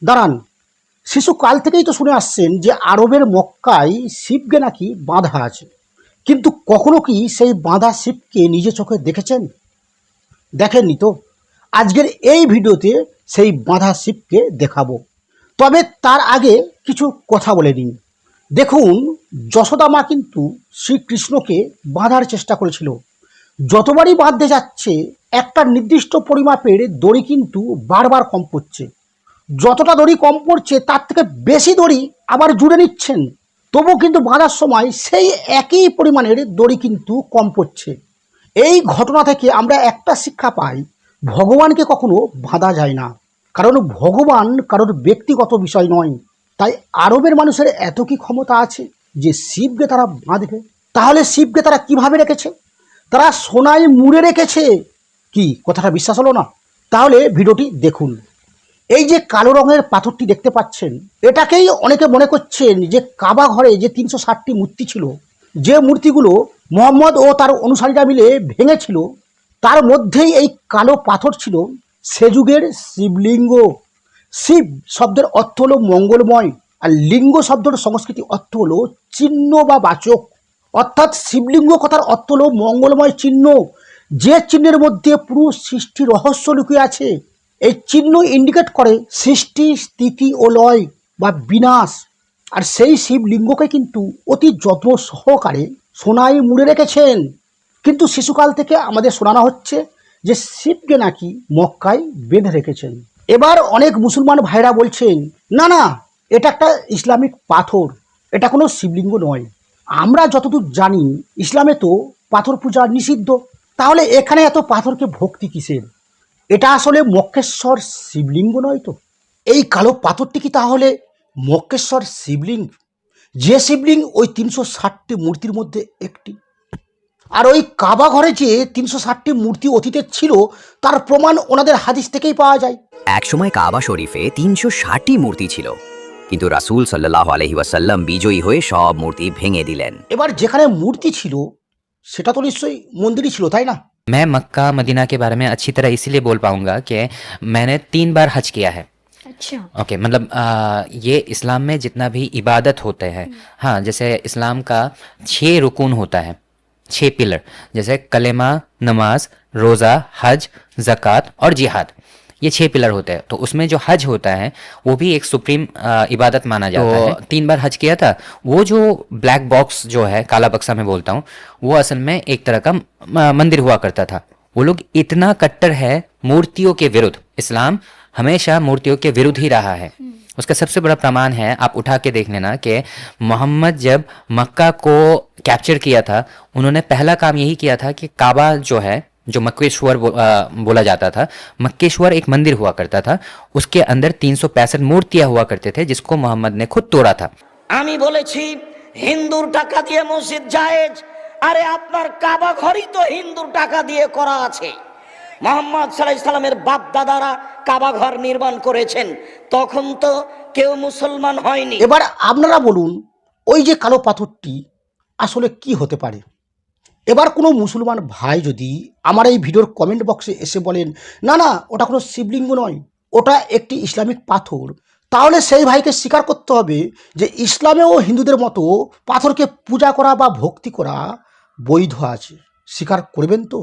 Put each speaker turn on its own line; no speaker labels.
দাঁড়ান, শিশুকাল থেকেই তো শুনে আসছেন যে আরবের মক্কায় শিবকে নাকি বাঁধা আছে, কিন্তু কখনো কি সেই বাঁধা শিবকে নিজে চোখে দেখেছেন? দেখেননি তো। আজকের এই ভিডিওতে সেই বাঁধা শিবকে দেখাবো। তবে তার আগে কিছু কথা বলে নিন। দেখুন, যশোদা মা কিন্তু শ্রীকৃষ্ণকে বাঁধার চেষ্টা করেছিল। যতবারই বাঁধতে যাচ্ছে একটা নির্দিষ্ট পরিমাপের দড়ি কিন্তু বারবার কম পড়ছে। যতটা দড়ি কম পড়ছে তার থেকে বেশি দড়ি আবার জুড়ে নিচ্ছেন, তবু কিন্তু বাঁধার সময় সেই একই পরিমাণের দড়ি কিন্তু কম পড়ছে। এই ঘটনা থেকে আমরা একটা শিক্ষা পাই, ভগবানকে কখনো বাঁধা যায় না, কারণ ভগবান কারোর ব্যক্তিগত বিষয় নয়। তাই আরবের মানুষের এত কি ক্ষমতা আছে যে শিবকে তারা বাঁধবে? তাহলে শিবকে তারা কিভাবে রেখেছে? তারা সোনায় মুড়ে রেখেছে। কি কথাটা বিশ্বাস হলো না? তাহলে ভিডিওটি দেখুন। এই যে কালো রঙের পাথরটি দেখতে পাচ্ছেন, এটাকেই অনেকে মনে করছেন যে কাবা ঘরে যে 360টি মূর্তি ছিল, যে মূর্তিগুলো মোহাম্মদ ও তার অনুসারীরা মিলে ভেঙেছিল, তার মধ্যেই এই কালো পাথর ছিল সে যুগের শিবলিঙ্গ। শিব শব্দের অর্থ হলো মঙ্গলময়, আর লিঙ্গ শব্দের সংস্কৃতি অর্থ হলো চিহ্ন বা বাচক। অর্থাৎ শিবলিঙ্গ কথার অর্থ হলো মঙ্গলময় চিহ্ন, যে চিহ্নের মধ্যে পুরো সৃষ্টি রহস্য লুকিয়ে আছে। এই চিহ্ন ইন্ডিকেট করে সৃষ্টি, স্থিতি ও লয় বা বিনাশ। আর সেই শিবলিঙ্গকে কিন্তু অতি যত্ন সহকারে সোনায় মুড়ে রেখেছেন। কিন্তু শিশুকাল থেকে আমাদের শোনানো হচ্ছে যে শিবকে নাকি মক্কায় বেঁধে রেখেছেন। এবার অনেক মুসলমান ভাইরা বলছেন, না না, এটা একটা ইসলামিক পাথর, এটা কোনো শিবলিঙ্গ নয়। আমরা যতদূর জানি ইসলামে তো পাথর পূজা নিষিদ্ধ, তাহলে এখানে এত পাথরকে ভক্তি কিসের? এটা আসলে মক্কেশ্বর শিবলিঙ্গ নয় তো? এই কালো পাথরটি কি তাহলে মক্কেশ্বর শিবলিঙ্গ, যে শিবলিঙ্গ ওই 360টি মূর্তির মধ্যে একটি? আর ওই কাবা ঘরে যে 360টি মূর্তি অতীতে ছিল তার প্রমাণ ওনাদের হাদিস থেকেই পাওয়া যায়।
একসময় কাবা শরীফে 360টি মূর্তি ছিল, কিন্তু রাসূল সাল্লাল্লাহু আলাইহি ওয়াসাল্লাম বিজয়ী হয়ে সব মূর্তি ভেঙে দিলেন।
এবার যেখানে মূর্তি ছিল সেটা তো নিশ্চয়ই মন্দিরই ছিল, তাই না?
मैं मक्का मदीना के बारे में अच्छी तरह इसीलिए बोल पाऊंगा कि मैंने 3 बार हज किया है।
अच्छा।
ओके, मतलब ये इस्लाम में जितना भी इबादत होते हैं, हाँ, जैसे इस्लाम का 6 रुकून होता है, 6 पिलर, जैसे कलेमा, नमाज, रोज़ा, हज, ज़कात और जिहाद, ये 6 पिलर होते हैं। तो उसमें जो हज होता है वो भी एक सुप्रीम इबादत माना जाता है। 3 बार हज किया था। वो जो ब्लैक बॉक्स जो है, काला बक्सा मैं बोलता हूँ, वो असल में एक तरह का मंदिर हुआ करता था। वो लोग इतना कट्टर है मूर्तियों के विरुद्ध, इस्लाम हमेशा मूर्तियों के विरुद्ध ही रहा है। उसका सबसे बड़ा प्रमाण है, आप उठा के देख लेना, कि मोहम्मद जब मक्का को कैप्चर किया था, उन्होंने पहला काम यही किया था कि काबा जो है, जो मक्केश्वर बोला जाता था, मक्केश्वर एक मंदिर हुआ करता था, उसके अंदर 365 मूर्तियां हुआ करते थे, जिसको मोहम्मद ने खुद तोड़ा था।
আমি বলেছি হিন্দুর টাকা দিয়ে মসজিদ জায়েজ, আরে আপনার কাবা ঘরই তো হিন্দুর টাকা দিয়ে করা আছে। মোহাম্মদ সাল্লাল্লাহু আলাইহি সাল্লামের বাপ দাদারা কাবা ঘর নির্মাণ করেছেন, তখন তো কেউ মুসলমান হয়নি।
এবার আপনারা বলুন, ওই যে কালো পাথরটি আসলে কি হতে পারে? এবার কোনো মুসলমান ভাই যদি আমার এই ভিডিওর কমেন্ট বক্সে এসে বলেন, না না, ওটা কোনো শিবলিঙ্গ নয়, ওটা একটি ইসলামিক পাথর, তাহলে সেই ভাইকে স্বীকার করতে হবে যে ইসলামেও হিন্দুদের মতো পাথরকে পূজা করা বা ভক্তি করা বৈধ আছে। স্বীকার করবেন তো?